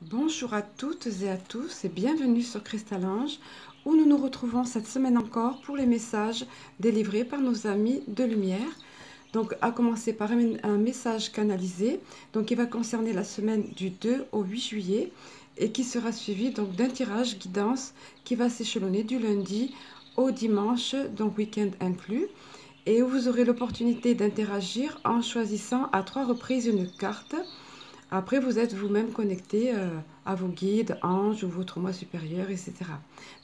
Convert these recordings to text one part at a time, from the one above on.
Bonjour à toutes et à tous et bienvenue sur Cristal-Ange où nous nous retrouvons cette semaine encore pour les messages délivrés par nos amis de lumière. Donc à commencer par un message canalisé, donc qui va concerner la semaine du 2 au 8 juillet et qui sera suivi donc d'un tirage guidance qui va s'échelonner du lundi au dimanche, donc week-end inclus, et où vous aurez l'opportunité d'interagir en choisissant à 3 reprises une carte. Après, vous êtes vous-même connecté à vos guides, anges ou votre moi supérieur, etc.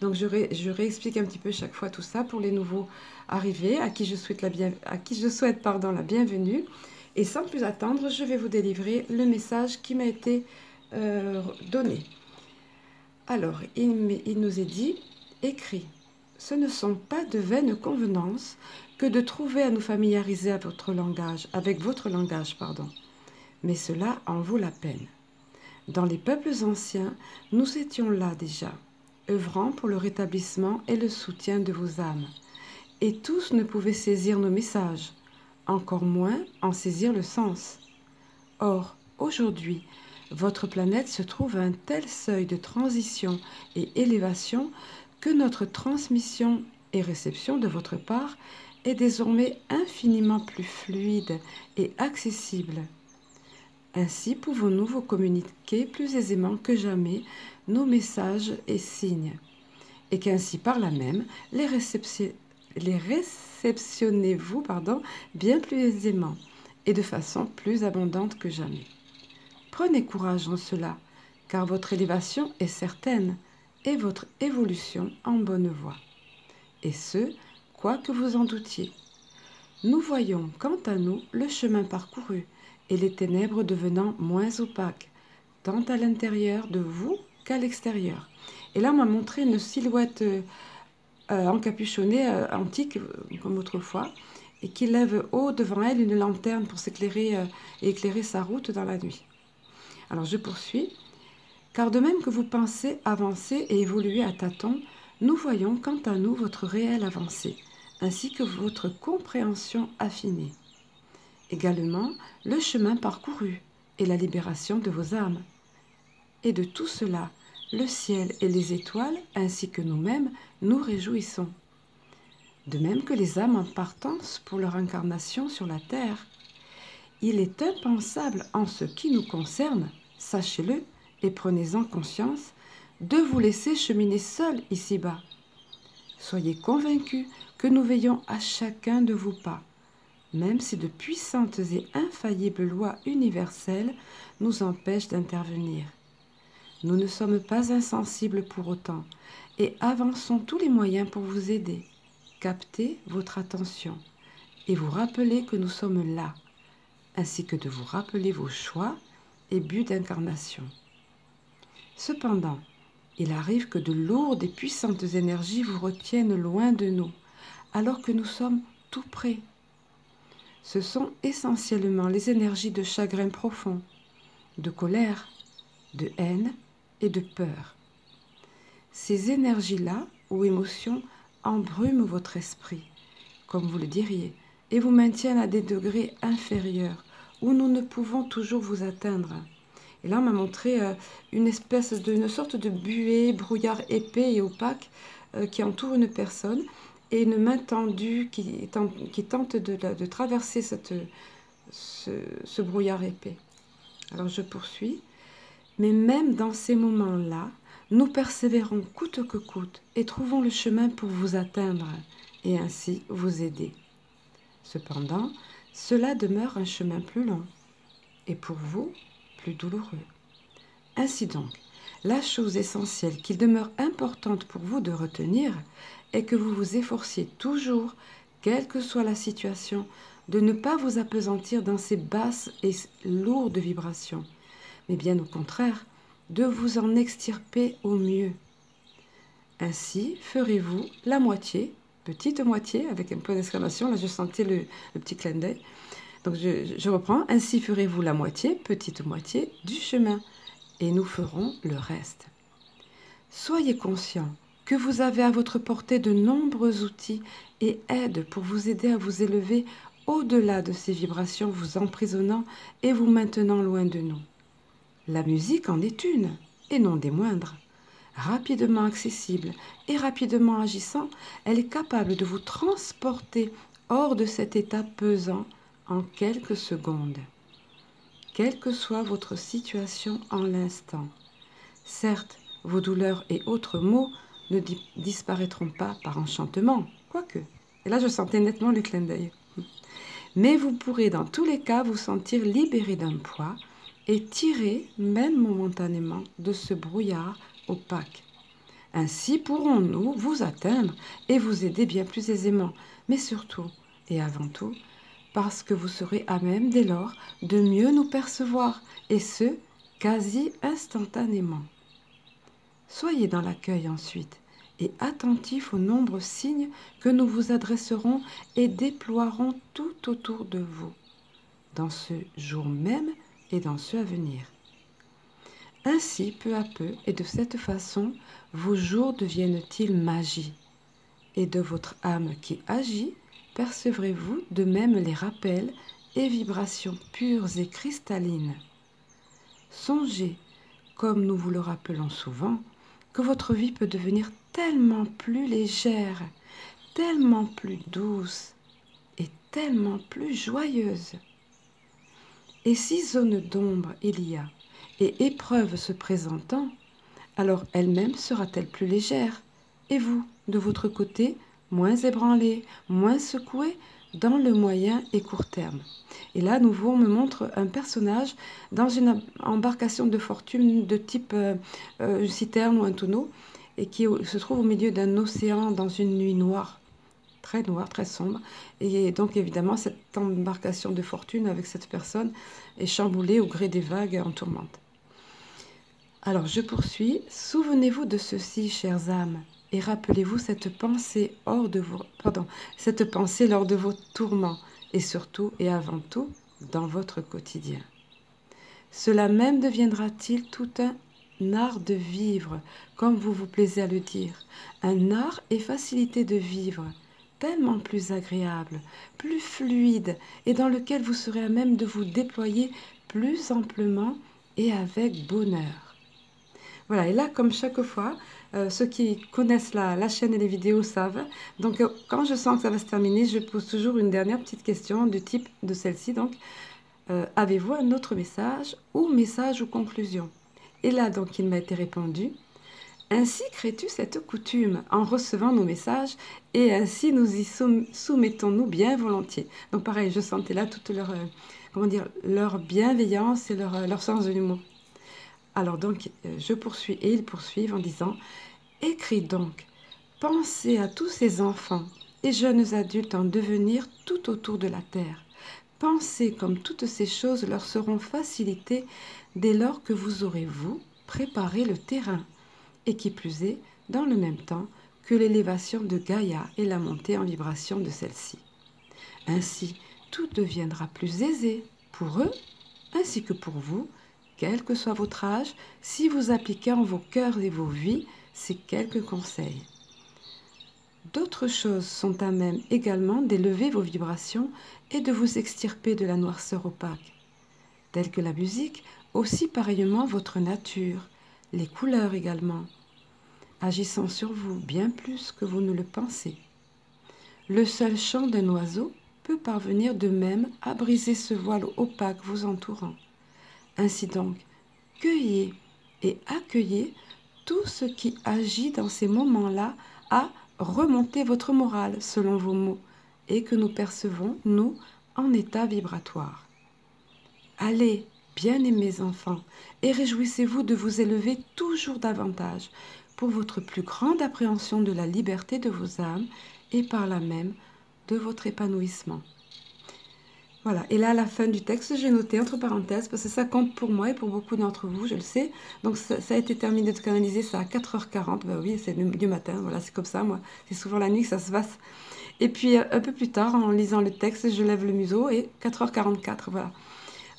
Donc, je réexplique un petit peu chaque fois tout ça pour les nouveaux arrivés à qui je souhaite la bienvenue. Et sans plus attendre, je vais vous délivrer le message qui m'a été donné. Alors, il nous est dit, écrit, ce ne sont pas de vaines convenances que de trouver à nous familiariser avec votre langage, pardon. Mais cela en vaut la peine. Dans les peuples anciens, nous étions là déjà, œuvrant pour le rétablissement et le soutien de vos âmes. Et tous ne pouvaient saisir nos messages, encore moins en saisir le sens. Or, aujourd'hui, votre planète se trouve à un tel seuil de transition et élévation que notre transmission et réception de votre part est désormais infiniment plus fluide et accessible. Ainsi pouvons-nous vous communiquer plus aisément que jamais nos messages et signes, et qu'ainsi par là même les réceptionnez-vous bien plus aisément et de façon plus abondante que jamais. Prenez courage en cela, car votre élévation est certaine et votre évolution en bonne voie. Et ce, quoi que vous en doutiez. Nous voyons, quant à nous, le chemin parcouru, et les ténèbres devenant moins opaques, tant à l'intérieur de vous qu'à l'extérieur. Et là, on m'a montré une silhouette encapuchonnée, antique, comme autrefois, et qui lève haut devant elle une lanterne pour s'éclairer et éclairer sa route dans la nuit. Alors, je poursuis. Car de même que vous pensez avancer et évoluer à tâtons, nous voyons, quant à nous, votre réelle avancée, ainsi que votre compréhension affinée. Également, le chemin parcouru et la libération de vos âmes. Et de tout cela, le ciel et les étoiles, ainsi que nous-mêmes, nous réjouissons. De même que les âmes en partance pour leur incarnation sur la terre. Il est impensable en ce qui nous concerne, sachez-le et prenez-en conscience, de vous laisser cheminer seul ici-bas. Soyez convaincus que nous veillons à chacun de vos pas, même si de puissantes et infaillibles lois universelles nous empêchent d'intervenir. Nous ne sommes pas insensibles pour autant et avançons tous les moyens pour vous aider, capter votre attention et vous rappeler que nous sommes là, ainsi que de vous rappeler vos choix et buts d'incarnation. Cependant, il arrive que de lourdes et puissantes énergies vous retiennent loin de nous, alors que nous sommes tout près. Ce sont essentiellement les énergies de chagrin profond, de colère, de haine et de peur. Ces énergies-là ou émotions embrument votre esprit, comme vous le diriez, et vous maintiennent à des degrés inférieurs où nous ne pouvons toujours vous atteindre. Et là, on m'a montré une sorte de buée, brouillard épais et opaque qui entoure une personne et une main tendue qui tente de traverser ce brouillard épais. Alors je poursuis. Mais même dans ces moments-là, nous persévérons coûte que coûte et trouvons le chemin pour vous atteindre et ainsi vous aider. Cependant, cela demeure un chemin plus long et pour vous, plus douloureux. Ainsi donc, la chose essentielle qu'il demeure importante pour vous de retenir est que vous vous efforciez toujours, quelle que soit la situation, de ne pas vous appesantir dans ces basses et lourdes vibrations, mais bien au contraire, de vous en extirper au mieux. Ainsi ferez-vous la moitié, petite moitié, avec un point d'exclamation, là je sentais le petit clin d'œil. Donc je reprends, ainsi ferez-vous la moitié, petite moitié, du chemin, et nous ferons le reste. Soyez conscients que vous avez à votre portée de nombreux outils et aides pour vous aider à vous élever au-delà de ces vibrations vous emprisonnant et vous maintenant loin de nous. La musique en est une, et non des moindres. Rapidement accessible et rapidement agissant, elle est capable de vous transporter hors de cet état pesant en quelques secondes, quelle que soit votre situation en l'instant. Certes, vos douleurs et autres maux ne disparaîtront pas par enchantement, quoique. Et là, je sentais nettement le clin d'œil. Mais vous pourrez dans tous les cas vous sentir libéré d'un poids et tirer, même momentanément, de ce brouillard opaque. Ainsi pourrons-nous vous atteindre et vous aider bien plus aisément, mais surtout et avant tout, parce que vous serez à même dès lors de mieux nous percevoir, et ce, quasi instantanément. Soyez dans l'accueil ensuite, et attentif aux nombreux signes que nous vous adresserons et déploierons tout autour de vous, dans ce jour même et dans ceux à venir. Ainsi, peu à peu, et de cette façon, vos jours deviennent-ils magie, et de votre âme qui agit, percevrez-vous de même les rappels et vibrations pures et cristallines. Songez, comme nous vous le rappelons souvent, que votre vie peut devenir tellement plus légère, tellement plus douce et tellement plus joyeuse. Et si zone d'ombre il y a, et épreuve se présentant, alors elle-même sera-t-elle plus légère, et vous, de votre côté, moins ébranlé, moins secoué dans le moyen et court terme. Et là, à nouveau, on me montre un personnage dans une embarcation de fortune de type une citerne ou un tonneau, et qui se trouve au milieu d'un océan dans une nuit noire, très sombre. Et donc, évidemment, cette embarcation de fortune avec cette personne est chamboulée au gré des vagues en tourmente. Alors, je poursuis. Souvenez-vous de ceci, chères âmes, et rappelez-vous cette pensée cette pensée lors de vos tourments, et surtout et avant tout dans votre quotidien. Cela même deviendra-t-il tout un art de vivre, comme vous vous plaisez à le dire, un art et facilité de vivre, tellement plus agréable, plus fluide, et dans lequel vous serez à même de vous déployer plus amplement et avec bonheur. Voilà, et là, comme chaque fois, ceux qui connaissent la chaîne et les vidéos savent. Donc, quand je sens que ça va se terminer, je pose toujours une dernière petite question du type de celle-ci. Donc, avez-vous un autre message ou conclusion? Et là, donc, il m'a été répondu. Ainsi crées-tu cette coutume en recevant nos messages et ainsi nous y soumettons-nous bien volontiers. Donc, pareil, je sentais là toute leur bienveillance et leur sens de l'humour. Alors donc, je poursuis et ils poursuivent en disant « Écris donc, pensez à tous ces enfants et jeunes adultes en devenir tout autour de la terre. Pensez comme toutes ces choses leur seront facilitées dès lors que vous aurez, vous, préparé le terrain, et qui plus est, dans le même temps que l'élévation de Gaïa et la montée en vibration de celle-ci. Ainsi, tout deviendra plus aisé pour eux ainsi que pour vous, quel que soit votre âge, si vous appliquez en vos cœurs et vos vies ces quelques conseils. D'autres choses sont à même également d'élever vos vibrations et de vous extirper de la noirceur opaque, telles que la musique, aussi pareillement votre nature, les couleurs également, agissant sur vous bien plus que vous ne le pensez. Le seul chant d'un oiseau peut parvenir de même à briser ce voile opaque vous entourant. Ainsi donc, cueillez et accueillez tout ce qui agit dans ces moments-là à remonter votre morale selon vos mots et que nous percevons, nous, en état vibratoire. Allez, bien-aimés enfants, et réjouissez-vous de vous élever toujours davantage pour votre plus grande appréhension de la liberté de vos âmes et par là même de votre épanouissement. Voilà, et là, à la fin du texte, j'ai noté entre parenthèses, parce que ça compte pour moi et pour beaucoup d'entre vous, je le sais. Donc, ça a été terminé de canaliser, ça à 4h40. Ben oui, c'est du matin, voilà, c'est comme ça, moi. C'est souvent la nuit que ça se passe. Et puis, un peu plus tard, en lisant le texte, je lève le museau et 4h44, voilà.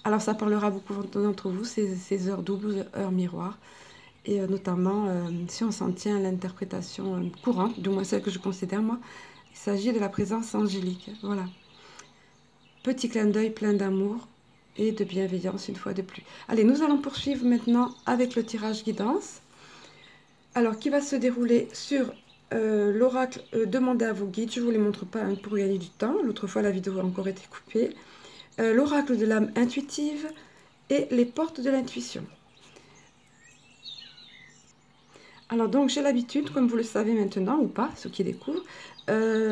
Alors, ça parlera à beaucoup d'entre vous, ces heures doubles, heures miroirs. Et notamment, si on s'en tient à l'interprétation courante, du moins celle que je considère, moi, il s'agit de la présence angélique, voilà. Petit clin d'œil plein d'amour et de bienveillance une fois de plus. Allez, nous allons poursuivre maintenant avec le tirage guidance. Alors, qui va se dérouler sur l'oracle demandez à vos guides. Je ne vous les montre pas hein, pour gagner du temps. L'autre fois, la vidéo a encore été coupée. L'oracle de l'âme intuitive et les portes de l'intuition. Alors donc j'ai l'habitude, comme vous le savez maintenant ou pas, ceux qui découvrent,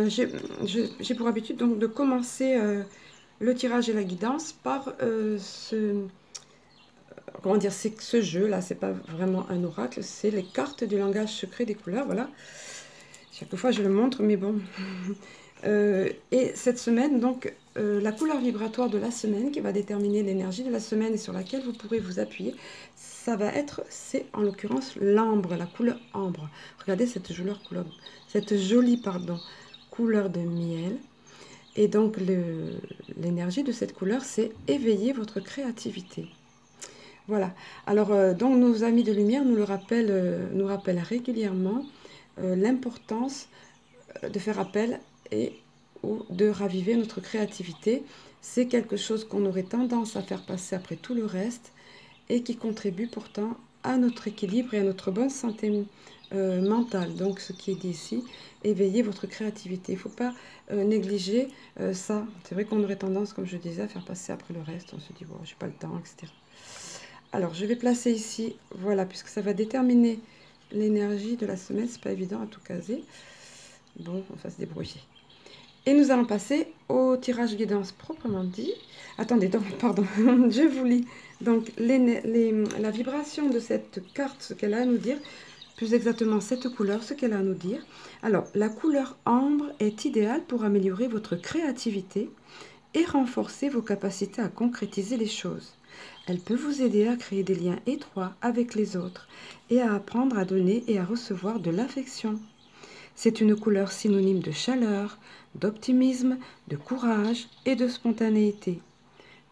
j'ai pour habitude donc de commencer le tirage et la guidance par comment dire, c'est ce jeu là, c'est pas vraiment un oracle, c'est les cartes du langage secret des couleurs, voilà. Chaque fois je le montre, mais bon. Et cette semaine, donc, la couleur vibratoire de la semaine qui va déterminer l'énergie de la semaine et sur laquelle vous pourrez vous appuyer, ça va être, c'est en l'occurrence l'ambre, la couleur ambre. Regardez cette jolie couleur de miel. Et donc, l'énergie de cette couleur, c'est éveiller votre créativité. Voilà. Alors, donc, nos amis de lumière nous rappellent régulièrement l'importance de faire appel ou de raviver notre créativité. C'est quelque chose qu'on aurait tendance à faire passer après tout le reste et qui contribue pourtant à notre équilibre et à notre bonne santé mentale. Donc ce qui est dit ici, éveillez votre créativité. Il ne faut pas négliger ça. C'est vrai qu'on aurait tendance, comme je disais, à faire passer après le reste. On se dit, bon, j'ai pas le temps, etc. Alors je vais placer ici, voilà, puisque ça va déterminer l'énergie de la semaine. C'est pas évident à tout caser. Bon, on va se débrouiller. Et nous allons passer au tirage guidance proprement dit. Attendez, donc, pardon, je vous lis. Donc, la vibration de cette carte, ce qu'elle a à nous dire, plus exactement cette couleur, ce qu'elle a à nous dire. Alors, la couleur ambre est idéale pour améliorer votre créativité et renforcer vos capacités à concrétiser les choses. Elle peut vous aider à créer des liens étroits avec les autres et à apprendre à donner et à recevoir de l'affection. C'est une couleur synonyme de chaleur, d'optimisme, de courage et de spontanéité.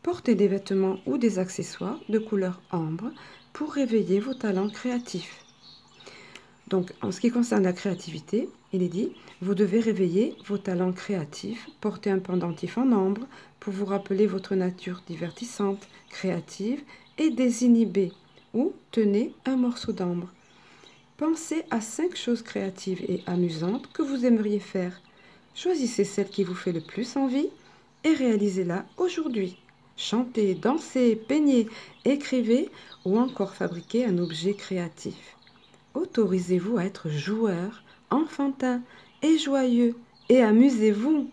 Portez des vêtements ou des accessoires de couleur ambre pour réveiller vos talents créatifs. Donc, en ce qui concerne la créativité, il est dit, vous devez réveiller vos talents créatifs, porter un pendentif en ambre pour vous rappeler votre nature divertissante, créative et désinhibée, ou tenez un morceau d'ambre. Pensez à 5 choses créatives et amusantes que vous aimeriez faire. Choisissez celle qui vous fait le plus envie et réalisez-la aujourd'hui. Chantez, dansez, peignez, écrivez ou encore fabriquez un objet créatif. Autorisez-vous à être joueur, enfantin et joyeux et amusez-vous.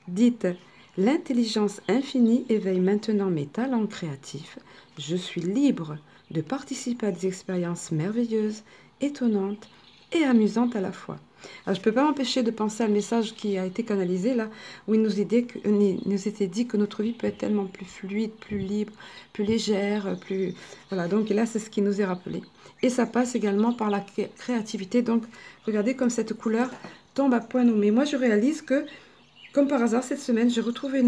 Dites, l'intelligence infinie éveille maintenant mes talents créatifs. Je suis libre de participer à des expériences merveilleuses, étonnantes et amusantes à la fois. Alors, je ne peux pas m'empêcher de penser à le message qui a été canalisé là, où il nous était dit que notre vie peut être tellement plus fluide, plus libre, plus légère, plus... Voilà, donc là, c'est ce qui nous est rappelé. Et ça passe également par la créativité. Donc, regardez comme cette couleur tombe à point nommé. Moi, je réalise que, comme par hasard, cette semaine, j'ai retrouvé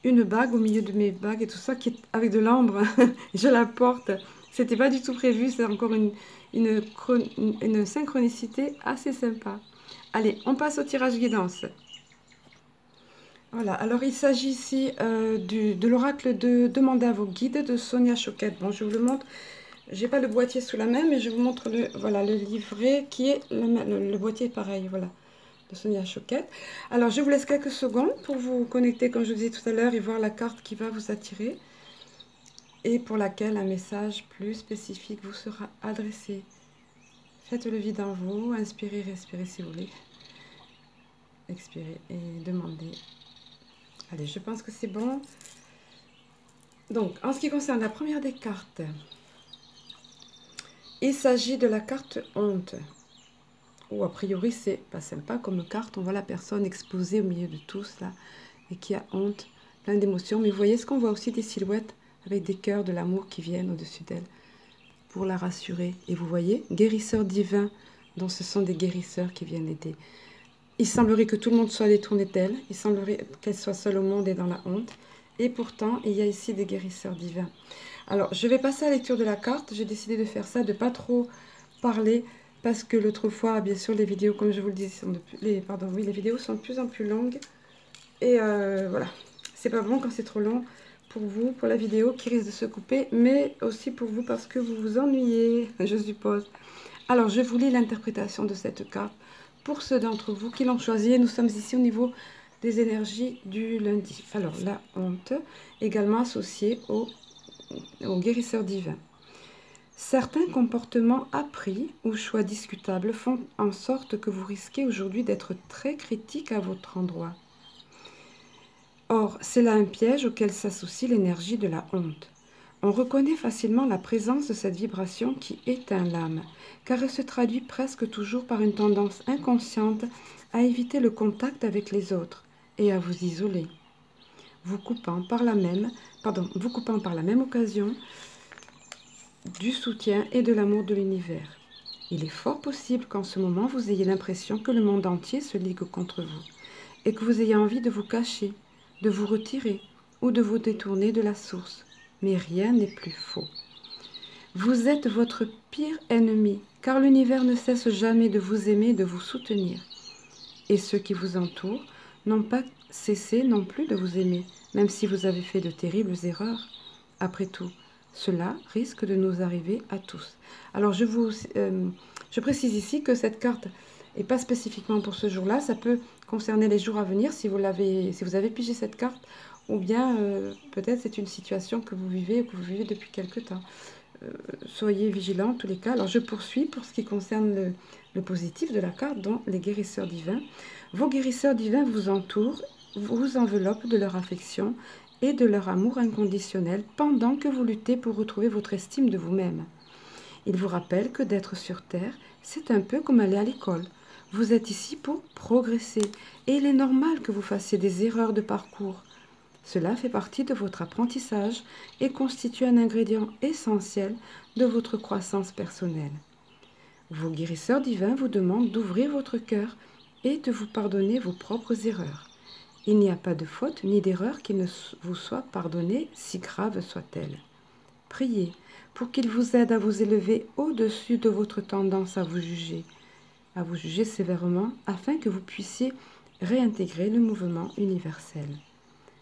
une bague au milieu de mes bagues et tout ça, qui est avec de l'ambre. Je la porte. C'était pas du tout prévu, c'est encore une synchronicité assez sympa. Allez, on passe au tirage guidance. Voilà, alors il s'agit ici de l'oracle de Demandez à vos guides de Sonia Choquette. Bon, je vous le montre. J'ai pas le boîtier sous la main, mais je vous montre le livret qui est le boîtier pareil, voilà, de Sonia Choquette. Alors, je vous laisse quelques secondes pour vous connecter, comme je vous disais tout à l'heure, et voir la carte qui va vous attirer et pour laquelle un message plus spécifique vous sera adressé. Faites le vide en vous, inspirez, respirez si vous voulez. Expirez et demandez. Allez, je pense que c'est bon. Donc, en ce qui concerne la première des cartes, il s'agit de la carte honte. Ou a priori, c'est pas sympa comme carte. On voit la personne exposée au milieu de tous là et qui a honte, plein d'émotions. Mais vous voyez ce qu'on voit aussi des silhouettes avec des cœurs de l'amour qui viennent au-dessus d'elle pour la rassurer. Et vous voyez, guérisseur divin, dont ce sont des guérisseurs qui viennent l'aider. Il semblerait que tout le monde soit détourné d'elle. Il semblerait qu'elle soit seule au monde et dans la honte. Et pourtant, il y a ici des guérisseurs divins. Alors, je vais passer à la lecture de la carte. J'ai décidé de faire ça, de ne pas trop parler, parce que l'autre fois, bien sûr, les vidéos, comme je vous le disais, les vidéos sont de plus en plus longues. Et voilà, c'est pas bon quand c'est trop long pour vous, pour la vidéo qui risque de se couper, mais aussi pour vous parce que vous vous ennuyez, je suppose. Alors, je vous lis l'interprétation de cette carte pour ceux d'entre vous qui l'ont choisi. Nous sommes ici au niveau des énergies du lundi. Alors, la honte, également associée au guérisseur divin. Certains comportements appris ou choix discutables font en sorte que vous risquez aujourd'hui d'être très critique à votre endroit. Or, c'est là un piège auquel s'associe l'énergie de la honte. On reconnaît facilement la présence de cette vibration qui éteint l'âme, car elle se traduit presque toujours par une tendance inconsciente à éviter le contact avec les autres et à vous isoler, vous coupant par la même occasion du soutien et de l'amour de l'univers. Il est fort possible qu'en ce moment, vous ayez l'impression que le monde entier se ligue contre vous et que vous ayez envie de vous cacher, de vous retirer ou de vous détourner de la source. Mais rien n'est plus faux. Vous êtes votre pire ennemi, car l'univers ne cesse jamais de vous aimer et de vous soutenir. Et ceux qui vous entourent n'ont pas cessé non plus de vous aimer, même si vous avez fait de terribles erreurs. Après tout, cela risque de nous arriver à tous. Alors, je précise ici que cette carte n'est pas spécifiquement pour ce jour-là. Ça peut concerner les jours à venir si vous avez pigé cette carte, ou bien peut-être c'est une situation que vous vivez ou que vous vivez depuis quelque temps. Soyez vigilants en tous les cas. Alors, je poursuis pour ce qui concerne le positif de la carte, dont les guérisseurs divins. Vos guérisseurs divins vous entourent, vous enveloppent de leur affection et de leur amour inconditionnel pendant que vous luttez pour retrouver votre estime de vous-même. Ils vous rappellent que d'être sur Terre, c'est un peu comme aller à l'école. Vous êtes ici pour progresser et il est normal que vous fassiez des erreurs de parcours. Cela fait partie de votre apprentissage et constitue un ingrédient essentiel de votre croissance personnelle. Vos guérisseurs divins vous demandent d'ouvrir votre cœur et de vous pardonner vos propres erreurs. Il n'y a pas de faute ni d'erreur qui ne vous soit pardonnée, si grave soit-elle. Priez pour qu'il vous aide à vous élever au-dessus de votre tendance à vous juger sévèrement, afin que vous puissiez réintégrer le mouvement universel.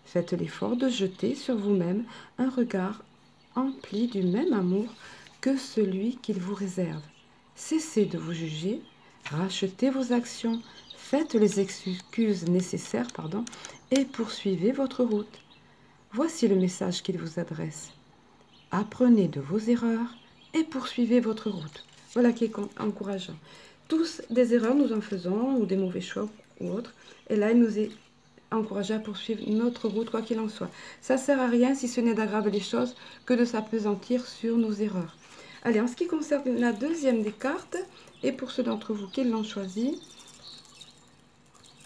Faites l'effort de jeter sur vous-même un regard empli du même amour que celui qu'il vous réserve. Cessez de vous juger, rachetez vos actions, faites les excuses nécessaires, et poursuivez votre route. Voici le message qu'il vous adresse. Apprenez de vos erreurs et poursuivez votre route. Voilà qui est encourageant. Tous des erreurs nous en faisons, ou des mauvais choix ou autres, et là il nous est encouragé à poursuivre notre route, quoi qu'il en soit. Ça ne sert à rien si ce n'est d'aggraver les choses que de s'appesantir sur nos erreurs. Allez, en ce qui concerne la deuxième des cartes, et pour ceux d'entre vous qui l'ont choisi,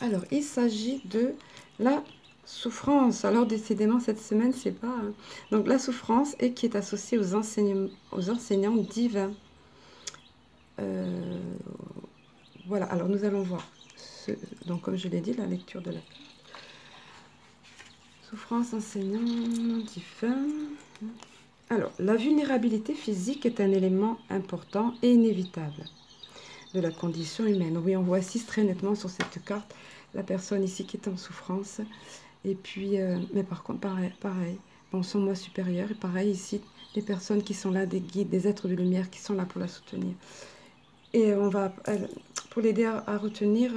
alors il s'agit de la souffrance. Alors décidément cette semaine, c'est pas... Donc la souffrance, et qui est associée aux enseignants divins. Voilà, alors nous allons voir. Donc comme je l'ai dit, la lecture de la carte. Souffrance, enseignant divin. Alors, la vulnérabilité physique est un élément important et inévitable de la condition humaine. Oui, on voit ici très nettement sur cette carte la personne ici qui est en souffrance. Et puis, mais par contre, pareil, bon, son moi supérieur. Et pareil ici, des personnes qui sont là, des guides, des êtres de lumière qui sont là pour la soutenir. Et on va, pour l'aider à retenir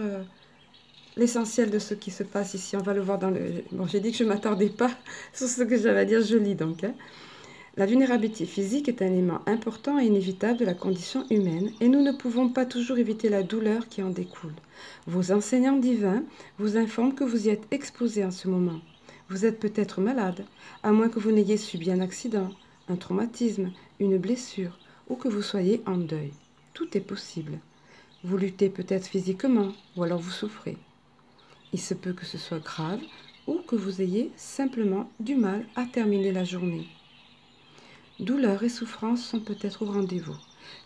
l'essentiel de ce qui se passe ici. On va le voir dans le... Bon, j'ai dit que je ne m'attardais pas sur ce que j'avais à dire, je lis donc. La vulnérabilité physique est un élément important et inévitable de la condition humaine et nous ne pouvons pas toujours éviter la douleur qui en découle. Vos enseignants divins vous informent que vous y êtes exposé en ce moment. Vous êtes peut-être malade, à moins que vous n'ayez subi un accident, un traumatisme, une blessure ou que vous soyez en deuil. Tout est possible. Vous luttez peut-être physiquement ou alors vous souffrez. Il se peut que ce soit grave ou que vous ayez simplement du mal à terminer la journée. Douleur et souffrance sont peut-être au rendez-vous.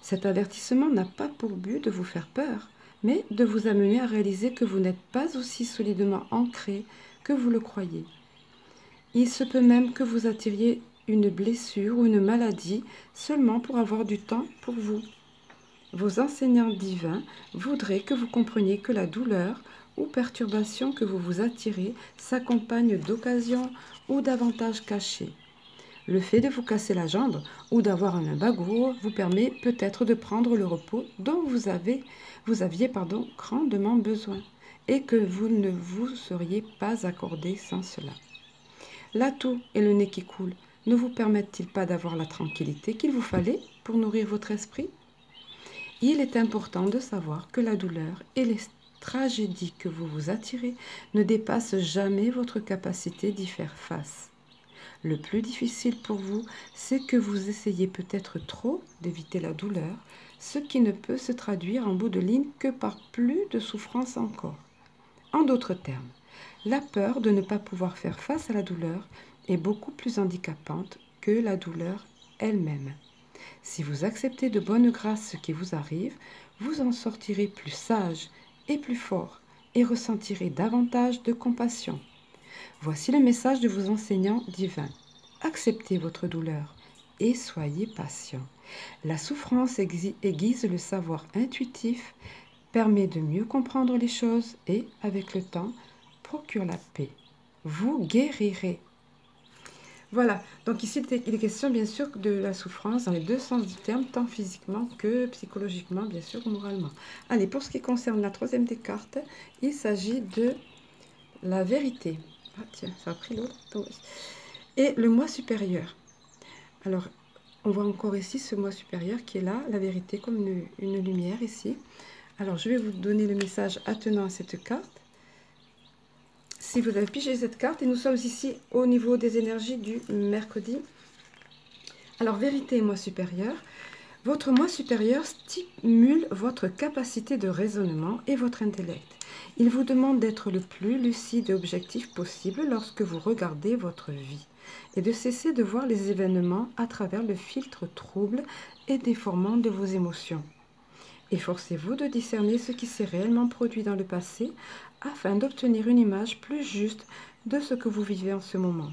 Cet avertissement n'a pas pour but de vous faire peur, mais de vous amener à réaliser que vous n'êtes pas aussi solidement ancré que vous le croyez. Il se peut même que vous attiriez une blessure ou une maladie seulement pour avoir du temps pour vous. Vos enseignants divins voudraient que vous compreniez que la douleur ou perturbations que vous vous attirez s'accompagnent d'occasions ou d'avantages cachés. Le fait de vous casser la jambe ou d'avoir un lumbago vous permet peut-être de prendre le repos dont vous aviez grandement besoin et que vous ne vous seriez pas accordé sans cela. L'atout et le nez qui coule ne vous permettent-ils pas d'avoir la tranquillité qu'il vous fallait pour nourrir votre esprit? Il est important de savoir que la douleur et les tragédies que vous vous attirez ne dépassent jamais votre capacité d'y faire face. Le plus difficile pour vous, c'est que vous essayez peut-être trop d'éviter la douleur, ce qui ne peut se traduire en bout de ligne que par plus de souffrance encore. En d'autres termes, la peur de ne pas pouvoir faire face à la douleur est beaucoup plus handicapante que la douleur elle-même. Si vous acceptez de bonne grâce ce qui vous arrive, vous en sortirez plus sage et plus fort et ressentirez davantage de compassion. Voici le message de vos enseignants divins. Acceptez votre douleur et soyez patient. La souffrance aiguise le savoir intuitif, permet de mieux comprendre les choses et, avec le temps, procure la paix. Vous guérirez. Voilà, donc ici il est question bien sûr de la souffrance dans les deux sens du terme, tant physiquement que psychologiquement, bien sûr, moralement. Allez, pour ce qui concerne la troisième des cartes, il s'agit de la vérité. Ah tiens, ça a pris l'autre. Et le moi supérieur. Alors, on voit encore ici ce moi supérieur qui est là, la vérité comme une lumière ici. Alors, je vais vous donner le message attenant à cette carte. Si vous avez pigé cette carte, et nous sommes ici au niveau des énergies du mercredi. Alors, vérité et moi supérieur. Votre moi supérieur stimule votre capacité de raisonnement et votre intellect. Il vous demande d'être le plus lucide et objectif possible lorsque vous regardez votre vie et de cesser de voir les événements à travers le filtre trouble et déformant de vos émotions. Efforcez-vous de discerner ce qui s'est réellement produit dans le passé afin d'obtenir une image plus juste de ce que vous vivez en ce moment.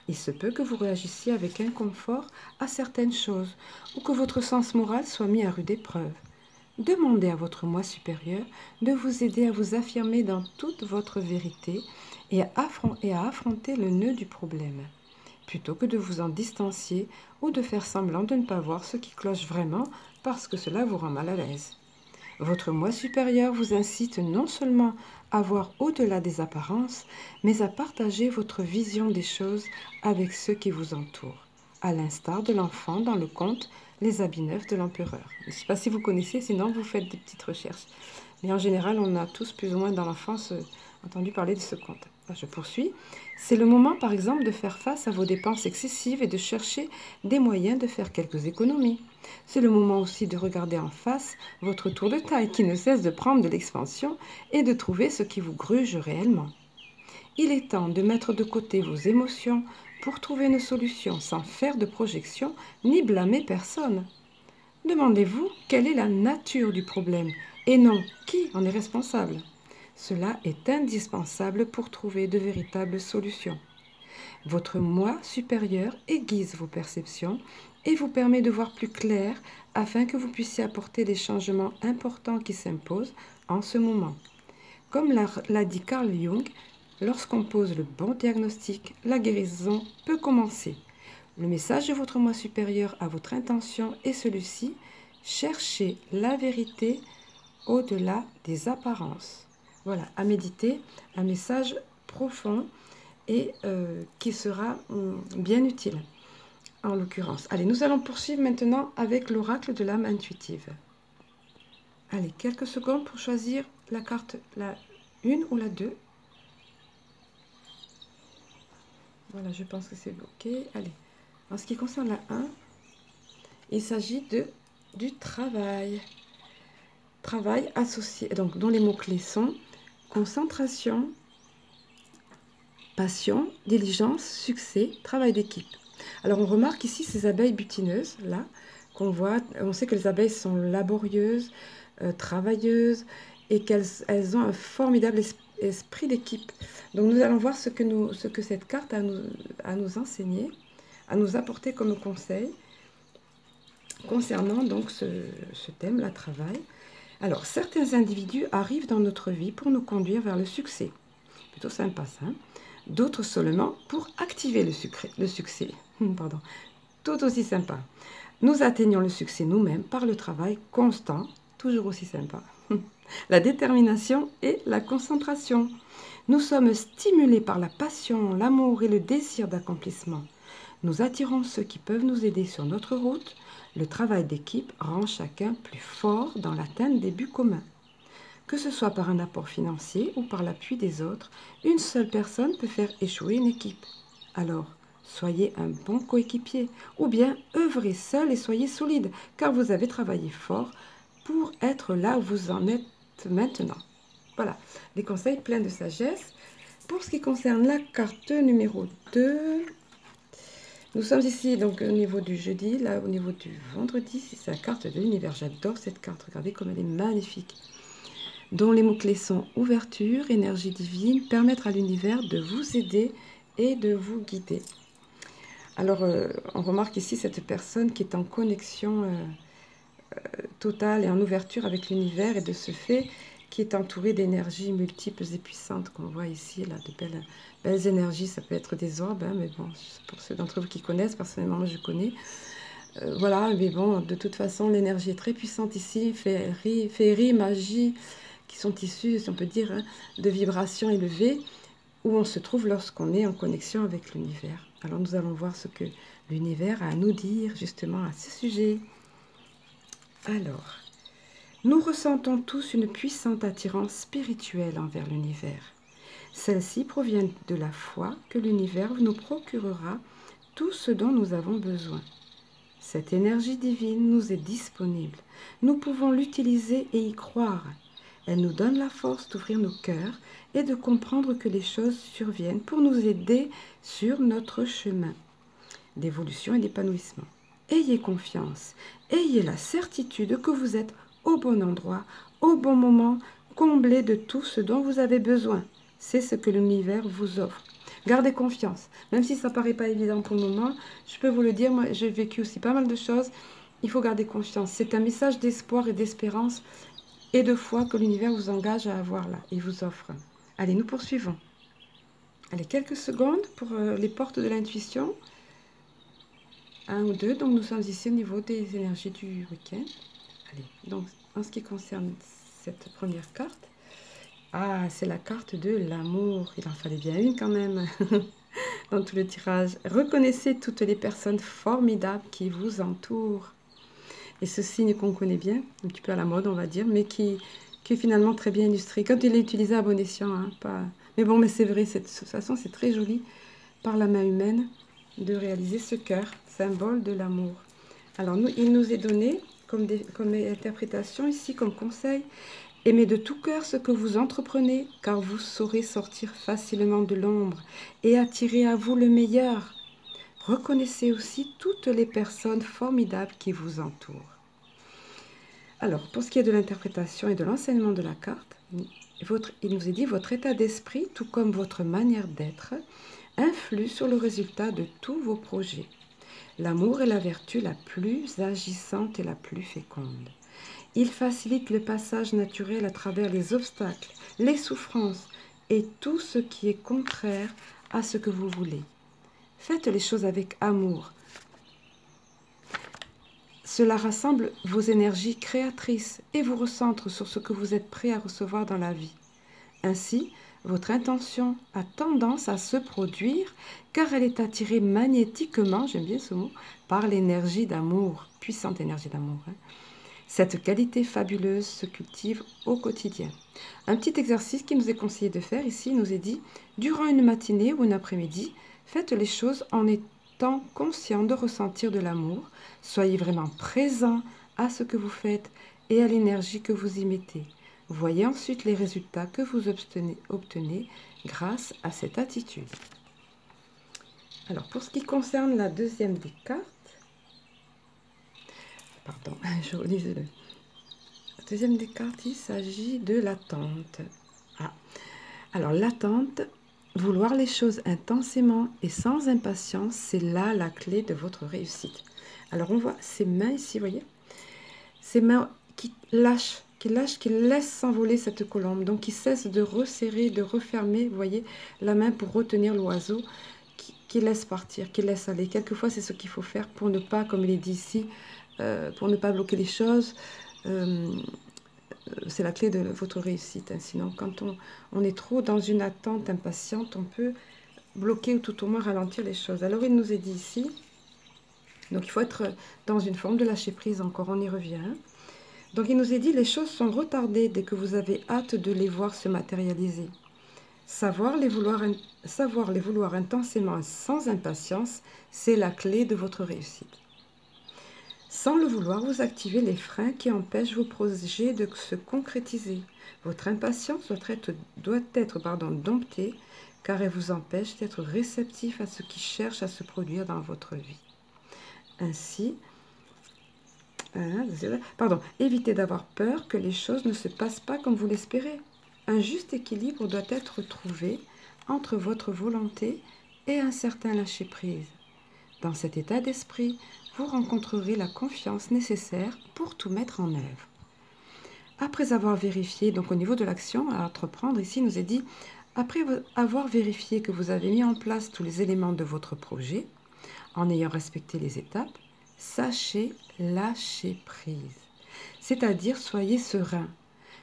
Il se peut que vous réagissiez avec inconfort à certaines choses ou que votre sens moral soit mis à rude épreuve. Demandez à votre moi supérieur de vous aider à vous affirmer dans toute votre vérité et à affronter le nœud du problème, plutôt que de vous en distancier ou de faire semblant de ne pas voir ce qui cloche vraiment parce que cela vous rend mal à l'aise. Votre moi supérieur vous incite non seulement à voir au-delà des apparences, mais à partager votre vision des choses avec ceux qui vous entourent, à l'instar de l'enfant dans le conte Les habits neufs de l'empereur. Je ne sais pas si vous connaissez, sinon vous faites des petites recherches. Mais en général, on a tous plus ou moins dans l'enfance entendu parler de ce conte. Je poursuis. C'est le moment, par exemple, de faire face à vos dépenses excessives et de chercher des moyens de faire quelques économies. C'est le moment aussi de regarder en face votre tour de taille qui ne cesse de prendre de l'expansion et de trouver ce qui vous gruge réellement. Il est temps de mettre de côté vos émotions pour trouver une solution sans faire de projection ni blâmer personne. Demandez-vous quelle est la nature du problème et non qui en est responsable. Cela est indispensable pour trouver de véritables solutions. Votre moi supérieur aiguise vos perceptions et vous permet de voir plus clair afin que vous puissiez apporter les changements importants qui s'imposent en ce moment. Comme l'a dit Carl Jung, lorsqu'on pose le bon diagnostic, la guérison peut commencer. Le message de votre moi supérieur à votre intention est celui-ci: cherchez la vérité au-delà des apparences. Voilà, à méditer, un message profond et qui sera bien utile, en l'occurrence. Allez, nous allons poursuivre maintenant avec l'oracle de l'âme intuitive. Allez, quelques secondes pour choisir la carte, la 1 ou la 2. Voilà, je pense que c'est OK. Allez, en ce qui concerne la 1, il s'agit du travail. Travail associé, donc dont les mots-clés sont concentration, passion, diligence, succès, travail d'équipe. Alors on remarque ici ces abeilles butineuses, là, qu'on voit. On sait que les abeilles sont laborieuses, travailleuses, et qu'elles ont un formidable esprit d'équipe. Donc nous allons voir ce que cette carte a à nous enseigner, à nous apporter comme conseil concernant donc ce thème, le travail. Alors, certains individus arrivent dans notre vie pour nous conduire vers le succès. Plutôt sympa ça. Hein. D'autres seulement pour activer le succès. Pardon. Tout aussi sympa. Nous atteignons le succès nous-mêmes par le travail constant, toujours aussi sympa. La détermination et la concentration. Nous sommes stimulés par la passion, l'amour et le désir d'accomplissement. Nous attirons ceux qui peuvent nous aider sur notre route. Le travail d'équipe rend chacun plus fort dans l'atteinte des buts communs. Que ce soit par un apport financier ou par l'appui des autres, une seule personne peut faire échouer une équipe. Alors, soyez un bon coéquipier, ou bien œuvrez seul et soyez solide, car vous avez travaillé fort pour être là où vous en êtes maintenant. Voilà, des conseils pleins de sagesse. Pour ce qui concerne la carte numéro 2, nous sommes ici donc au niveau du jeudi, là au niveau du vendredi, c'est la carte de l'univers. J'adore cette carte, regardez comme elle est magnifique. Dont les mots-clés sont ouverture, énergie divine, permettre à l'univers de vous aider et de vous guider. Alors, on remarque ici cette personne qui est en connexion totale et en ouverture avec l'univers et de ce fait, qui est entourée d'énergies multiples et puissantes qu'on voit ici, là, de belles énergies. Ça peut être des orbes, hein, mais bon, pour ceux d'entre vous qui connaissent, personnellement, moi je connais. Voilà, mais bon, de toute façon, l'énergie est très puissante ici, féerie, magie, qui sont issues, si on peut dire, hein, de vibrations élevées, où on se trouve lorsqu'on est en connexion avec l'univers. Alors nous allons voir ce que l'univers a à nous dire justement à ce sujet. Alors, nous ressentons tous une puissante attirance spirituelle envers l'univers. Celle-ci provient de la foi que l'univers nous procurera tout ce dont nous avons besoin. Cette énergie divine nous est disponible. Nous pouvons l'utiliser et y croire. Elle nous donne la force d'ouvrir nos cœurs et de comprendre que les choses surviennent pour nous aider sur notre chemin d'évolution et d'épanouissement. Ayez confiance, ayez la certitude que vous êtes au bon endroit, au bon moment, comblé de tout ce dont vous avez besoin. C'est ce que l'univers vous offre. Gardez confiance, même si ça ne paraît pas évident pour le moment, je peux vous le dire, moi j'ai vécu aussi pas mal de choses, il faut garder confiance. C'est un message d'espoir et d'espérance et de foi que l'univers vous engage à avoir là et vous offre. Allez, nous poursuivons. Allez, quelques secondes pour les portes de l'intuition. 1 ou 2, donc nous sommes ici au niveau des énergies du week-end. Allez, donc en ce qui concerne cette première carte, c'est la carte de l'amour. Il en fallait bien une quand même dans tout le tirage. Reconnaissez toutes les personnes formidables qui vous entourent. Et ce signe qu'on connaît bien, un petit peu à la mode on va dire, mais qui est finalement très bien illustré. Quand il est utilisé à bon escient, hein, pas... mais bon, mais c'est vrai, de toute façon c'est très joli par la main humaine de réaliser ce cœur, symbole de l'amour. Alors il nous est donné comme interprétation ici, comme conseil, aimez de tout cœur ce que vous entreprenez, car vous saurez sortir facilement de l'ombre et attirer à vous le meilleur. Reconnaissez aussi toutes les personnes formidables qui vous entourent. Alors, pour ce qui est de l'interprétation et de l'enseignement de la carte, il nous est dit votre état d'esprit, tout comme votre manière d'être, influe sur le résultat de tous vos projets. L'amour est la vertu la plus agissante et la plus féconde. Il facilite le passage naturel à travers les obstacles, les souffrances et tout ce qui est contraire à ce que vous voulez. Faites les choses avec amour. Cela rassemble vos énergies créatrices et vous recentre sur ce que vous êtes prêt à recevoir dans la vie. Ainsi, votre intention a tendance à se produire car elle est attirée magnétiquement, j'aime bien ce mot, par l'énergie d'amour, puissante énergie d'amour. Cette qualité fabuleuse se cultive au quotidien. Un petit exercice qui nous est conseillé de faire ici, il nous est dit, durant une matinée ou un après-midi, faites les choses en étant conscient de ressentir de l'amour. Soyez vraiment présent à ce que vous faites et à l'énergie que vous y mettez. Voyez ensuite les résultats que vous obtenez grâce à cette attitude. Alors, pour ce qui concerne la deuxième des cartes, pardon, je relis le... La deuxième des cartes, il s'agit de l'attente. Alors, l'attente, vouloir les choses intensément et sans impatience, c'est là la clé de votre réussite. Alors, on voit ces mains ici, vous voyez, ces mains qui lâchent qu'il lâche, qu'il laisse s'envoler cette colombe. Donc, il cesse de resserrer, de refermer, vous voyez, la main pour retenir l'oiseau, qui laisse partir, qui laisse aller. Quelquefois, c'est ce qu'il faut faire pour ne pas, comme il est dit ici, pour ne pas bloquer les choses. C'est la clé de votre réussite. Hein. Sinon, quand on est trop dans une attente impatiente, on peut bloquer ou tout au moins ralentir les choses. Alors, il nous est dit ici, donc il faut être dans une forme de lâcher prise encore, on y revient. Donc, il nous est dit, les choses sont retardées dès que vous avez hâte de les voir se matérialiser. Savoir les vouloir intensément sans impatience, c'est la clé de votre réussite. Sans le vouloir, vous activez les freins qui empêchent vos projets de se concrétiser. Votre impatience doit être domptée, car elle vous empêche d'être réceptif à ce qui cherche à se produire dans votre vie. Ainsi, évitez d'avoir peur que les choses ne se passent pas comme vous l'espérez. Un juste équilibre doit être trouvé entre votre volonté et un certain lâcher-prise. Dans cet état d'esprit, vous rencontrerez la confiance nécessaire pour tout mettre en œuvre. Après avoir vérifié, donc au niveau de l'action à entreprendre, ici il nous est dit, après avoir vérifié que vous avez mis en place tous les éléments de votre projet, en ayant respecté les étapes, sachez lâcher prise. C'est-à-dire, soyez serein.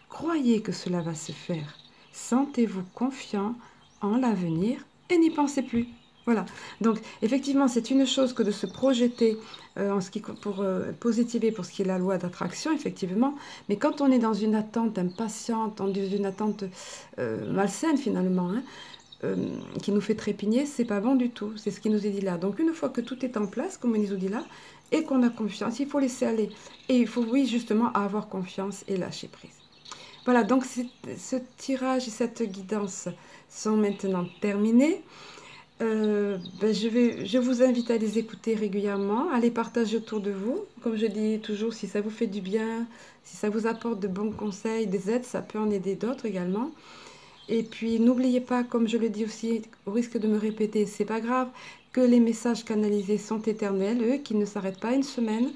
Croyez que cela va se faire. Sentez-vous confiant en l'avenir et n'y pensez plus. Voilà. Donc, effectivement, c'est une chose que de se projeter pour positiver pour ce qui est la loi d'attraction, effectivement. Mais quand on est dans une attente impatiente, dans une attente malsaine, finalement, qui nous fait trépigner, c'est pas bon du tout. C'est ce qui nous est dit là. Donc, une fois que tout est en place, comme on nous dit là, et qu'on a confiance, il faut laisser aller. Et il faut, oui, justement, avoir confiance et lâcher prise. Voilà, donc ce tirage et cette guidance sont maintenant terminés. Je vous invite à les écouter régulièrement, à les partager autour de vous. Comme je dis toujours, si ça vous fait du bien, si ça vous apporte de bons conseils, des aides, ça peut en aider d'autres également. Et puis, n'oubliez pas, comme je le dis aussi, au risque de me répéter, c'est pas grave, que les messages canalisés sont éternels, eux, qui ne s'arrêtent pas une semaine.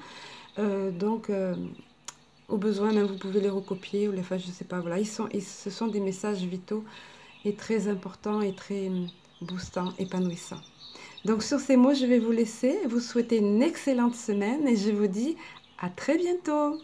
Au besoin, même vous pouvez les recopier ou les faire, je sais pas, voilà. Ce sont des messages vitaux et très importants et très boostants, épanouissants. Donc sur ces mots, je vais vous laisser, vous souhaiter une excellente semaine et je vous dis à très bientôt.